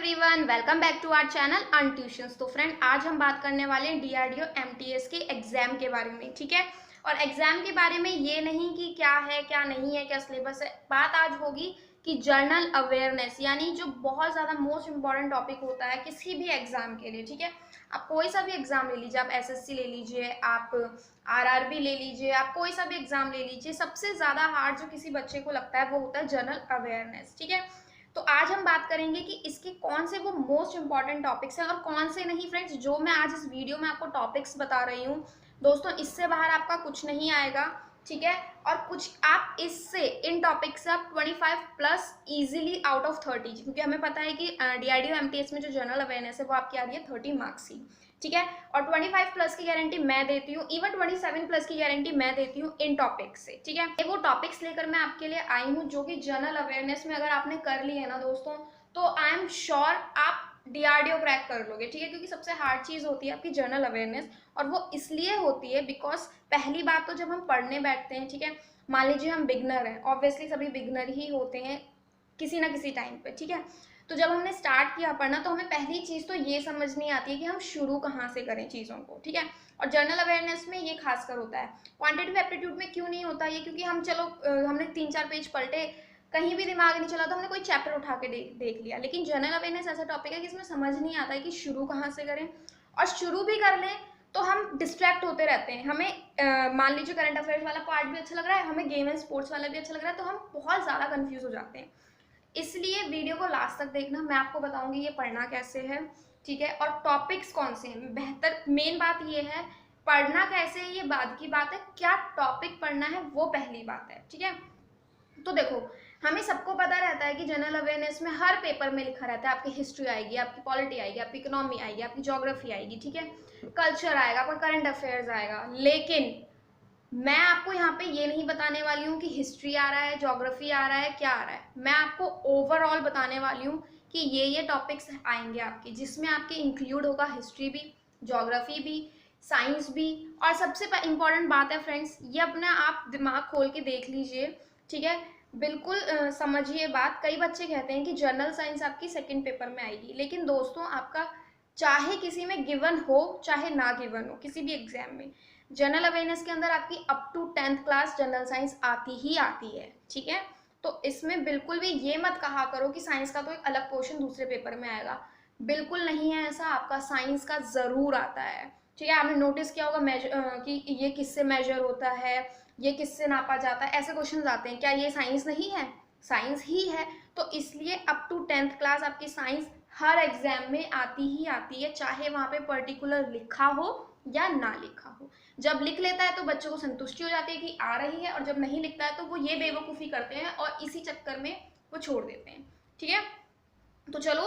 Everyone, welcome back to our channel earn tuitions. तो friend, आज हम बात करने वाले हैं डीआरडीओ एमटीएस के एग्जाम के बारे में। ठीक है, और एग्जाम के बारे में ये नहीं कि क्या है क्या नहीं है, क्या सिलेबस है। बात आज होगी कि जर्नल अवेयरनेस, यानी जो बहुत ज़्यादा मोस्ट इंपॉर्टेंट टॉपिक होता है किसी भी एग्जाम के लिए। ठीक है, आप कोई सा भी एग्जाम ले लीजिए, आप एसएससी ले लीजिए, आप आरआरबी ले लीजिए, आप कोई सा भी एग्जाम ले लीजिए, सबसे ज़्यादा हार्ड जो किसी बच्चे को लगता है वो होता है जनरल अवेयरनेस। ठीक है, तो आज हम बात करेंगे कि इसके कौन से वो मोस्ट इंपॉर्टेंट टॉपिक्स हैं और कौन से नहीं। फ्रेंड्स, जो मैं आज इस वीडियो में आपको टॉपिक्स बता रही हूँ दोस्तों, इससे बाहर आपका कुछ नहीं आएगा। ठीक है, और कुछ आप इससे इन टॉपिक से आप 25 प्लस इजीली आउट ऑफ 30, क्योंकि हमें पता है कि डीआरडीओ एमटीएस में जो जनरल अवेयरनेस है वो आपकी आ रही है 30 मार्क्स की। ठीक है, और 25 प्लस की गारंटी मैं देती हूँ, इवन 27 प्लस की गारंटी मैं देती हूँ इन टॉपिक्स से। ठीक है, वो टॉपिक्स लेकर मैं आपके लिए आई हूँ जो कि जनरल अवेयरनेस में अगर आपने कर ली है ना दोस्तों, तो आई एम श्योर आप डीआरडीओ क्रैक कर लोगे। ठीक है, क्योंकि सबसे हार्ड चीज़ होती है आपकी जनरल अवेयरनेस, और वो इसलिए होती है बिकॉज पहली बात तो जब हम पढ़ने बैठते हैं, ठीक है, मान लीजिए हम बिगनर हैं, ऑब्वियसली सभी बिगनर ही होते हैं किसी ना किसी टाइम पे। ठीक है, तो जब हमने स्टार्ट किया पढ़ना तो हमें पहली चीज़ तो ये समझ नहीं आती है कि हम शुरू कहाँ से करें चीज़ों को। ठीक है, और जनरल अवेयरनेस में ये खासकर होता है। क्वांटिटेटिव एप्टीट्यूड में क्यों नहीं होता ये, क्योंकि हम चलो हमने 3-4 पेज पलटे, कहीं भी दिमाग नहीं चला तो हमने कोई चैप्टर उठा के देख लिया। लेकिन जनरल अवेयरनेस ऐसा टॉपिक है कि इसमें समझ नहीं आता है कि शुरू कहाँ से करें, और शुरू भी कर लें तो हम डिस्ट्रैक्ट होते रहते हैं। हमें मान लीजिए करंट अफेयर्स वाला पार्ट भी अच्छा लग रहा है, हमें गेम एंड स्पोर्ट्स वाला भी अच्छा लग रहा है, तो हम बहुत ज़्यादा कंफ्यूज हो जाते हैं। इसलिए वीडियो को लास्ट तक देखना, मैं आपको बताऊंगी ये पढ़ना कैसे है। ठीक है, और टॉपिक्स कौन से हैं बेहतर। मेन बात ये है, पढ़ना कैसे है ये बाद की बात है, क्या टॉपिक पढ़ना है वो पहली बात है। ठीक है, तो देखो, हमें सबको पता रहता है कि जनरल अवेयरनेस में हर पेपर में लिखा रहता है आपकी हिस्ट्री आएगी, आपकी पॉलिटी आएगी, आपकी इकोनॉमी आएगी, आपकी ज्योग्राफी आएगी, ठीक है, कल्चर आएगा, आपका करंट अफेयर्स आएगा। लेकिन मैं आपको यहाँ पे ये नहीं बताने वाली हूँ कि हिस्ट्री आ रहा है, ज्योग्राफी आ रहा है, क्या आ रहा है। मैं आपको ओवरऑल बताने वाली हूँ कि ये टॉपिक्स आएंगे आपके, जिसमें आपके इंक्लूड होगा हिस्ट्री भी, ज्योग्राफी भी, साइंस भी। और सबसे इंपॉर्टेंट बात है फ्रेंड्स, ये अपना आप दिमाग खोल के देख लीजिए। ठीक है, बिल्कुल समझिए बात। कई बच्चे कहते हैं कि जनरल साइंस आपकी सेकेंड पेपर में आएगी, लेकिन दोस्तों आपका चाहे किसी में गिवन हो चाहे ना गिवन हो, किसी भी एग्जाम में जनरल अवेयरनेस के अंदर आपकी up to 10th class general science आती ही आती है। ठीक है, तो इसमें बिल्कुल भी ये मत कहा करो कि साइंस का तो एक अलग पोर्शन दूसरे पेपर में आएगा। बिल्कुल नहीं है ऐसा, आपका साइंस का ज़रूर आता है। ठीक है, आपने नोटिस किया होगा कि ये किससे मेजर होता है, ये किससे नापा जाता है, ऐसे क्वेश्चन आते हैं। क्या ये साइंस नहीं है? साइंस ही है। तो इसलिए अप टू 10th क्लास आपकी साइंस हर एग्जाम में आती ही आती है, चाहे वहाँ पे पर्टिकुलर लिखा हो या ना लिखा हो। जब लिख लेता है तो बच्चों को संतुष्टि हो जाती है कि आ रही है, और जब नहीं लिखता है तो वो ये बेवकूफ़ी करते हैं और इसी चक्कर में वो छोड़ देते हैं। ठीक है, तो चलो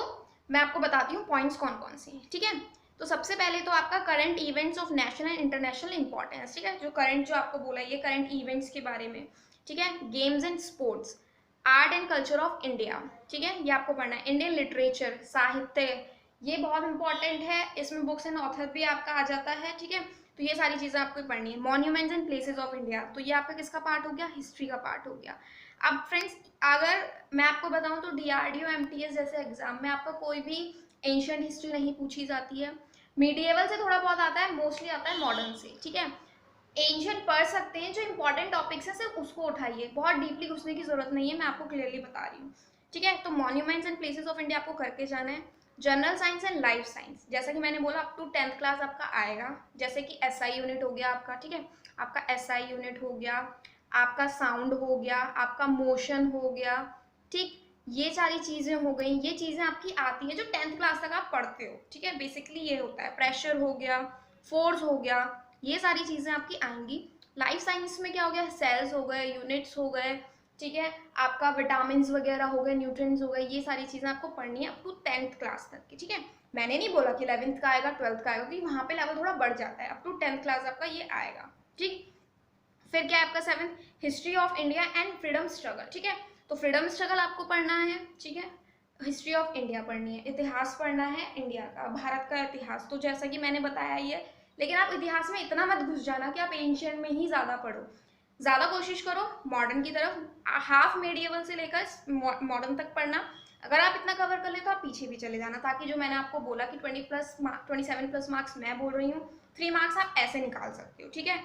मैं आपको बताती हूँ पॉइंट्स कौन कौन से हैं। ठीक है, तो सबसे पहले तो आपका current events of national and international importance. ठीक है, जो करंट जो आपको बोला ये करंट इवेंट्स के बारे में। ठीक है, games and sports, art and culture of India. ठीक है, ये आपको पढ़ना है। इंडियन लिटरेचर, साहित्य, ये बहुत इंपॉर्टेंट है, इसमें बुक्स एंड ऑथर भी आपका आ जाता है। ठीक है, तो ये सारी चीज़ें आपको पढ़नी है। Monuments and places of India, तो ये आपका किसका पार्ट हो गया? हिस्ट्री का पार्ट हो गया। अब फ्रेंड्स, अगर मैं आपको बताऊं तो डीआरडीओ एमटीएस जैसे एग्जाम में आपका कोई भी एंशियंट हिस्ट्री नहीं पूछी जाती है। मीडिएवल से थोड़ा बहुत आता है, मोस्टली आता है मॉडर्न से। ठीक है, एंशियंट पढ़ सकते हैं, जो इंपॉर्टेंट टॉपिक्स है सिर्फ उसको उठाइए, बहुत डीपली घुसने की जरूरत नहीं है, मैं आपको क्लियरली बता रही हूँ। ठीक है, तो monuments and places of India आपको करके जाना है। General science and life science, जैसा कि मैंने बोला अप टू 10th क्लास आपका आएगा, जैसे कि एसआई यूनिट हो गया आपका। ठीक है, आपका एसआई यूनिट हो गया, आपका साउंड हो गया, आपका मोशन हो गया। ठीक, ये सारी चीज़ें हो गई, ये चीज़ें आपकी आती है जो 10th क्लास तक आप पढ़ते हो। ठीक है, बेसिकली ये होता है। प्रेशर हो गया, फोर्स हो गया, ये सारी चीज़ें आपकी आएंगी। लाइफ साइंस में क्या हो गया? सेल्स हो गए, यूनिट्स हो गए, ठीक है, आपका विटामिन वगैरह हो गए, न्यूट्रिएंट्स हो गए, ये सारी चीज़ें आपको पढ़नी है अप टू 10th क्लास तक की। ठीक है, मैंने नहीं बोला कि 11th का आएगा, 12th का आएगा, क्योंकि वहाँ पे लेवल थोड़ा बढ़ जाता है। अप टू 10th क्लास आपका ये आएगा। ठीक, फिर क्या है आपका 7th, history of India and freedom struggle. ठीक है, तो फ्रीडम स्ट्रगल आपको पढ़ना है। ठीक है, हिस्ट्री ऑफ इंडिया पढ़नी है, इतिहास पढ़ना है इंडिया का, भारत का इतिहास। तो जैसा कि मैंने बताया ही है, लेकिन आप इतिहास में इतना मत घुस जाना कि आप एंशियंट में ही ज़्यादा पढ़ो। ज़्यादा कोशिश करो मॉडर्न की तरफ, हाफ मेडिएवल से लेकर मॉडर्न तक पढ़ना। अगर आप इतना कवर कर ले तो आप पीछे भी चले जाना, ताकि जो मैंने आपको बोला कि 27 प्लस मार्क्स मैं बोल रही हूँ, 3 मार्क्स आप ऐसे निकाल सकते हो, ठीक है।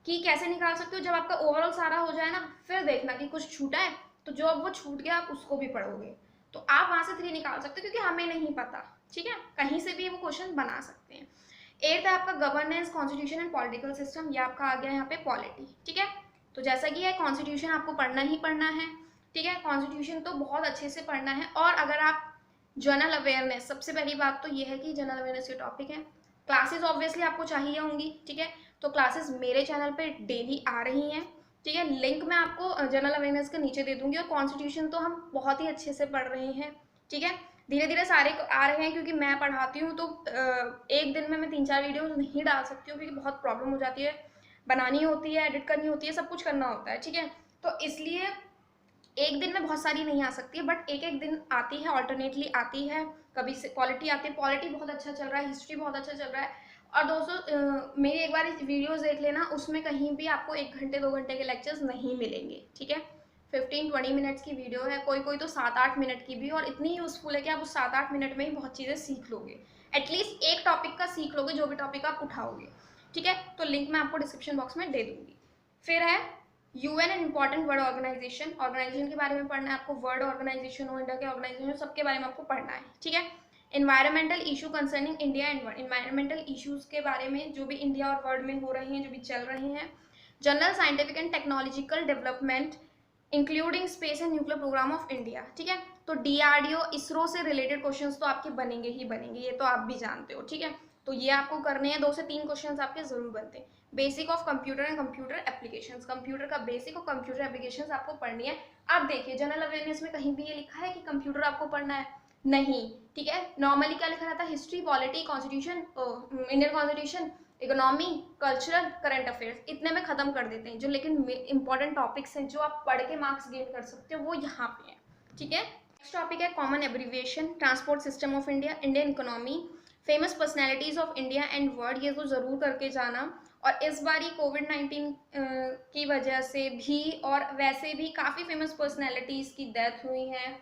कि कैसे निकाल सकते हो, जब आपका ओवरऑल सारा हो जाए ना, फिर देखना कि कुछ छूटा है, तो जो अब वो छूट गया आप उसको भी पढ़ोगे, तो आप वहां से 3 निकाल सकते हो, क्योंकि हमें नहीं पता, ठीक है, कहीं से भी वो क्वेश्चन बना सकते हैं। 8th है आपका governance, constitution and political system, ये आपका आ गया यहाँ पे पॉलिटी, ठीक है। तो जैसा कि है कॉन्स्टिट्यूशन आपको पढ़ना ही पढ़ना है, ठीक है, कॉन्स्टिट्यूशन तो बहुत अच्छे से पढ़ना है। और अगर आप जनरल अवेयरनेस, सबसे पहली बात तो ये है कि जनरल अवेयरनेस के टॉपिक है, क्लासेस ऑब्वियसली आपको चाहिए होंगी, ठीक है, तो क्लासेस मेरे चैनल पे डेली आ रही हैं, ठीक है, लिंक मैं आपको जनरल अवेयरनेस के नीचे दे दूंगी। और कॉन्स्टिट्यूशन तो हम बहुत ही अच्छे से पढ़ रहे हैं, ठीक है, धीरे धीरे सारे आ रहे हैं, क्योंकि मैं पढ़ाती हूँ तो एक दिन में मैं 3-4 वीडियो नहीं डाल सकती हूँ, क्योंकि बहुत प्रॉब्लम हो जाती है, बनानी होती है, एडिट करनी होती है, सब कुछ करना होता है, ठीक है, तो इसलिए एक दिन में बहुत सारी नहीं आ सकती है, बट एक एक दिन आती है, ऑल्टरनेटली आती है। कभी से पॉलिटी आती है, पॉलिटी बहुत अच्छा चल रहा है, हिस्ट्री बहुत अच्छा चल रहा है। और दोस्तों मेरी एक बार वीडियोस देख लेना, उसमें कहीं भी आपको 1 घंटे 2 घंटे के लेक्चर्स नहीं मिलेंगे, ठीक है, 15-20 मिनट्स की वीडियो है, कोई कोई तो 7-8 मिनट की भी, और इतनी यूजफुल है कि आप उस 7-8 मिनट में ही बहुत चीज़ें सीख लोगे, एटलीस्ट एक टॉपिक का सीख लोगे, जो भी टॉपिक आप उठाओगे, ठीक है। तो लिंक मैं आपको डिस्क्रिप्शन बॉक्स में दे दूंगी। फिर है UN and important world organisation, organisation के बारे में पढ़ना है आपको, वर्ल्ड ऑर्गेनाइजेशन हो, इंडिया के ऑर्गेनाइजेशन, सबके बारे में आपको पढ़ना है, ठीक है। Environmental issue concerning India and world, environmental issues के बारे में जो भी इंडिया और वर्ल्ड में हो रहे हैं, जो भी चल रहे हैं। General scientific and technological development including space and nuclear programme of India, ठीक है। तो डीआरडीओ, इसरो से रिलेटेड क्वेश्चंस तो आपके बनेंगे ही बनेंगे, ये तो आप भी जानते हो, ठीक है। तो ये आपको करने हैं, 2 से 3 क्वेश्चंस आपके जरूर बनते हैं। Basic of computer and computer applications, computer का बेसिक और कंप्यूटर एप्लीकेशंस आपको पढ़नी है। अब देखिए जनरल अवेयरनेस में कहीं भी ये लिखा है कि कंप्यूटर आपको पढ़ना है, नहीं, ठीक है। नॉर्मली क्या लिखा रहता है, history, polity, constitution, Indian constitution, economy, cultural, current affairs, इतने में खत्म कर देते हैं। जो लेकिन इंपॉर्टेंट टॉपिक्स हैं, जो आप पढ़ के मार्क्स गेन कर सकते हो, वो यहाँ पे है, ठीक है। नेक्स्ट टॉपिक है common abbreviation, transport system of India, Indian economy, famous personalities of India and world, ये तो जरूर करके जाना। और इस बारी कोविड-19 की वजह से भी और वैसे भी काफ़ी फेमस पर्सनैलिटीज़ की डेथ हुई है,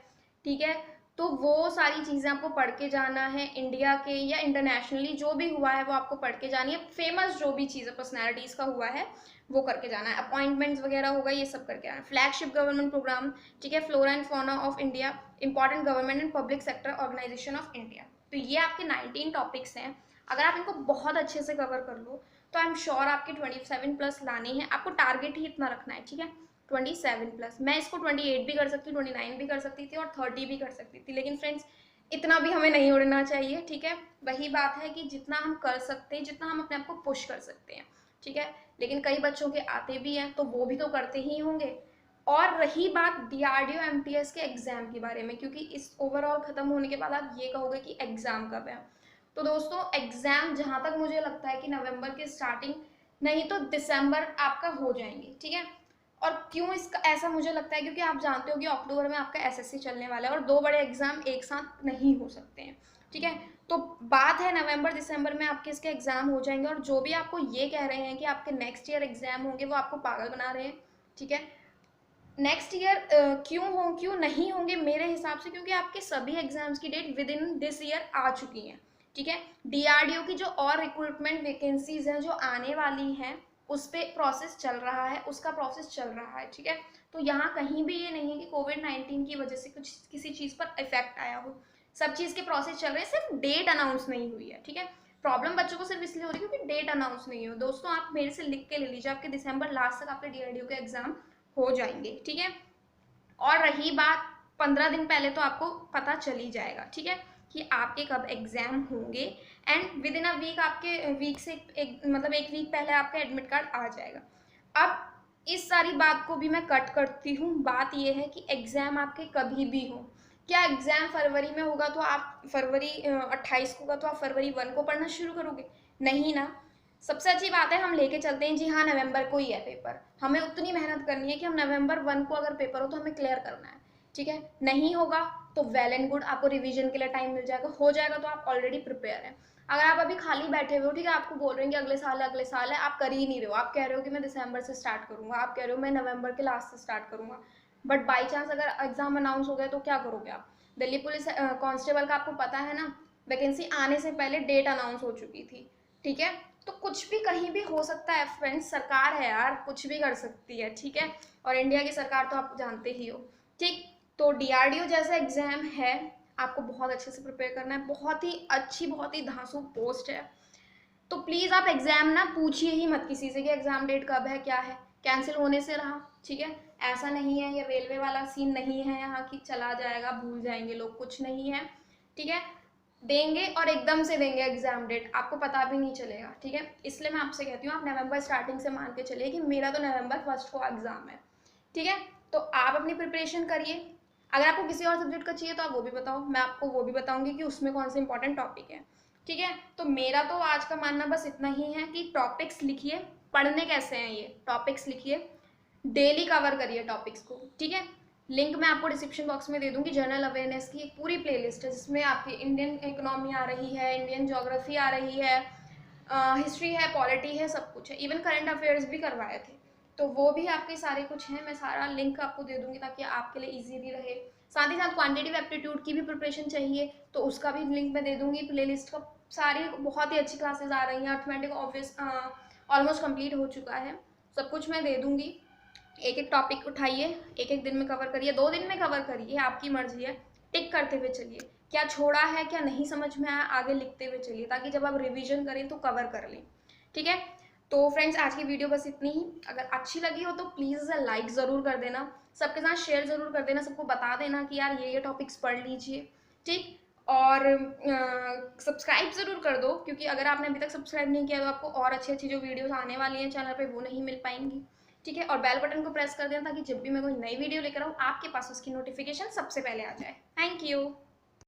ठीक है, तो वो सारी चीज़ें आपको पढ़ के जाना है, इंडिया के या इंटरनेशनली जो भी हुआ है वो आपको पढ़ के जानी है, फेमस जो भी चीज़ें पर्सनैलिटीज़ का हुआ है वो करके जाना है, अपॉइंटमेंट्स वगैरह होगा, ये सब करके आना है। फ्लैगशिप गवर्नमेंट प्रोग्राम, ठीक है, flora and fauna of India, important government and public sector organisation of India. तो ये आपके 19 टॉपिक्स हैं, अगर आप इनको बहुत अच्छे से कवर कर लो तो आई एम श्योर आपके 27 प्लस लाने हैं, आपको टारगेट ही इतना रखना है, ठीक है, 27 प्लस। मैं इसको 28 भी कर सकती, 29 भी कर सकती थी और 30 भी कर सकती थी, लेकिन फ्रेंड्स इतना भी हमें नहीं उड़ना चाहिए, ठीक है। वही बात है कि जितना हम कर सकते हैं, जितना हम अपने आप को पुश कर सकते हैं, ठीक है, लेकिन कई बच्चों के आते भी हैं तो वो भी तो करते ही होंगे। और रही बात डीआरडीओ एमटीएस के एग्जाम के बारे में, क्योंकि इस ओवरऑल खत्म होने के बाद आप ये कहोगे कि एग्जाम कब है, तो दोस्तों एग्जाम जहां तक मुझे लगता है कि नवंबर के स्टार्टिंग नहीं तो दिसंबर आपका हो जाएंगे, ठीक है। और क्यों इसका ऐसा मुझे लगता है, क्योंकि आप जानते हो कि अक्टूबर में आपका एसएससी चलने वाला है और 2 बड़े एग्जाम एक साथ नहीं हो सकते हैं, ठीक है। तो बात है नवंबर दिसंबर में आपके इसके एग्जाम हो जाएंगे, और जो भी आपको ये कह रहे हैं कि आपके नेक्स्ट ईयर एग्जाम होंगे वो आपको पागल बना रहे हैं, ठीक है। नेक्स्ट ईयर क्यों नहीं होंगे मेरे हिसाब से, क्योंकि आपके सभी एग्जाम्स की date within this year आ चुकी हैं, ठीक है। डीआरडीओ की जो और रिक्रूटमेंट वैकेंसीज हैं जो आने वाली हैं उस पर प्रोसेस चल रहा है, उसका प्रोसेस चल रहा है, ठीक है। तो यहाँ कहीं भी ये नहीं है कि कोविड-19 की वजह से कुछ किसी चीज़ पर इफेक्ट आया हो, सब चीज़ के प्रोसेस चल रहे हैं, सिर्फ डेट अनाउंस नहीं हुई है, ठीक है। प्रॉब्लम बच्चों को सिर्फ इसलिए हो रही है क्योंकि डेट अनाउंस नहीं हो। दोस्तों आप मेरे से लिख के ले लीजिए, आपके दिसंबर लास्ट तक आपके डीआरडीओ के एग्जाम हो जाएंगे, ठीक है। और रही बात 15 दिन पहले तो आपको पता चल ही जाएगा, ठीक है, कि आपके कब एग्जाम होंगे, and with in a week आपके वीक से मतलब 1 वीक पहले आपका एडमिट कार्ड आ जाएगा। अब इस सारी बात को भी मैं कट करती हूँ, बात यह है कि एग्जाम आपके कभी भी हो, क्या एग्जाम फरवरी में होगा तो आप फरवरी 28 को होगा तो आप फरवरी 1 को पढ़ना शुरू करोगे, नहीं ना। सबसे अच्छी बात है हम लेके चलते हैं जी हाँ नवंबर को ही है पेपर, हमें उतनी मेहनत करनी है कि हम नवंबर 1 को अगर पेपर हो तो हमें क्लियर करना है, ठीक है। नहीं होगा तो वेल एंड गुड, आपको रिवीजन के लिए टाइम मिल जाएगा, हो जाएगा तो आप ऑलरेडी प्रिपेयर हैं। अगर आप अभी खाली बैठे हुए हो, ठीक है, आपको बोल रहे हैं कि अगले साल है, आप कर ही नहीं रहे हो, आप कह रहे हो कि मैं दिसंबर से स्टार्ट करूंगा, आप कह रहे हो मैं नवंबर के लास्ट से स्टार्ट करूंगा, बट बाई चांस अगर एग्जाम अनाउंस हो गया तो क्या करोगे आप, दिल्ली पुलिस कांस्टेबल का आपको पता है ना, वैकेंसी आने से पहले डेट अनाउंस हो चुकी थी, ठीक है। तो कुछ भी कहीं भी हो सकता है फ्रेंड्स, सरकार है यार, कुछ भी कर सकती है, ठीक है। और इंडिया की सरकार तो आप जानते ही हो, ठीक। तो डीआरडीओ जैसा एग्जाम है, आपको बहुत अच्छे से प्रिपेयर करना है, बहुत ही अच्छी, बहुत ही धांसू पोस्ट है। तो प्लीज़ आप एग्ज़ाम ना पूछिए ही मत किसी से कि एग्ज़ाम डेट कब है, क्या है, कैंसिल होने से रहा, ठीक है। ऐसा नहीं है, ये रेलवे वाला सीन नहीं है यहाँ की चला जाएगा, भूल जाएंगे लोग, कुछ नहीं है, ठीक है। देंगे और एकदम से देंगे एग्ज़ाम डेट, आपको पता भी नहीं चलेगा, ठीक है। इसलिए मैं आपसे कहती हूँ आप नवंबर स्टार्टिंग से मान के चलिए कि मेरा तो नवंबर 1 को एग्ज़ाम है, ठीक है। तो आप अपनी प्रिपरेशन करिए। अगर आपको किसी और सब्जेक्ट का चाहिए तो आप वो भी बताओ, मैं आपको वो भी बताऊंगी कि उसमें कौन से इंपॉर्टेंट टॉपिक है, ठीक है। तो मेरा तो आज का मानना बस इतना ही है कि टॉपिक्स लिखिए, पढ़ने कैसे हैं ये टॉपिक्स लिखिए, डेली कवर करिए टॉपिक्स को, ठीक है। लिंक मैं आपको डिस्क्रिप्शन बॉक्स में दे दूंगी। जनरल अवेयरनेस की एक पूरी प्लेलिस्ट है जिसमें आपकी इंडियन इकोनॉमी आ रही है, इंडियन ज्योग्राफी आ रही है, हिस्ट्री है, पॉलिटी है, सब कुछ है, इवन करंट अफेयर्स भी करवाए थे। तो वो भी आपके सारे कुछ हैं, मैं सारा लिंक आपको दे दूंगी ताकि आपके लिए ईजी भी रहे। साथ ही साथ क्वान्टिटेटिव एप्टीट्यूड की भी प्रिपरेशन चाहिए तो उसका भी लिंक मैं दे दूंगी, प्लेलिस्ट का। सारी बहुत ही अच्छी क्लासेस आ रही हैं, अर्थमेटिक ऑब्वियस ऑलमोस्ट कंप्लीट हो चुका है, सब कुछ मैं दे दूंगी। एक एक टॉपिक उठाइए, एक एक दिन में कवर करिए, 2 दिन में कवर करिए, आपकी मर्जी है। टिक करते हुए चलिए, क्या छोड़ा है, क्या नहीं समझ में आया, आगे लिखते हुए चलिए ताकि जब आप रिवीजन करें तो कवर कर लें, ठीक है। तो फ्रेंड्स आज की वीडियो बस इतनी ही। अगर अच्छी लगी हो तो प्लीज़ इसे लाइक ज़रूर कर देना, सबके साथ शेयर ज़रूर कर देना, सबको बता देना कि यार ये टॉपिक्स पढ़ लीजिए, ठीक। और सब्सक्राइब ज़रूर कर दो, क्योंकि अगर आपने अभी तक सब्सक्राइब नहीं किया तो आपको और अच्छी अच्छी जो वीडियोस आने वाली हैं चैनल पे वो नहीं मिल पाएंगी, ठीक है। और बेल बटन को प्रेस कर देना ताकि जब भी मैं कोई नई वीडियो लेकर आऊँ आपके पास उसकी नोटिफिकेशन सबसे पहले आ जाए। Thank you.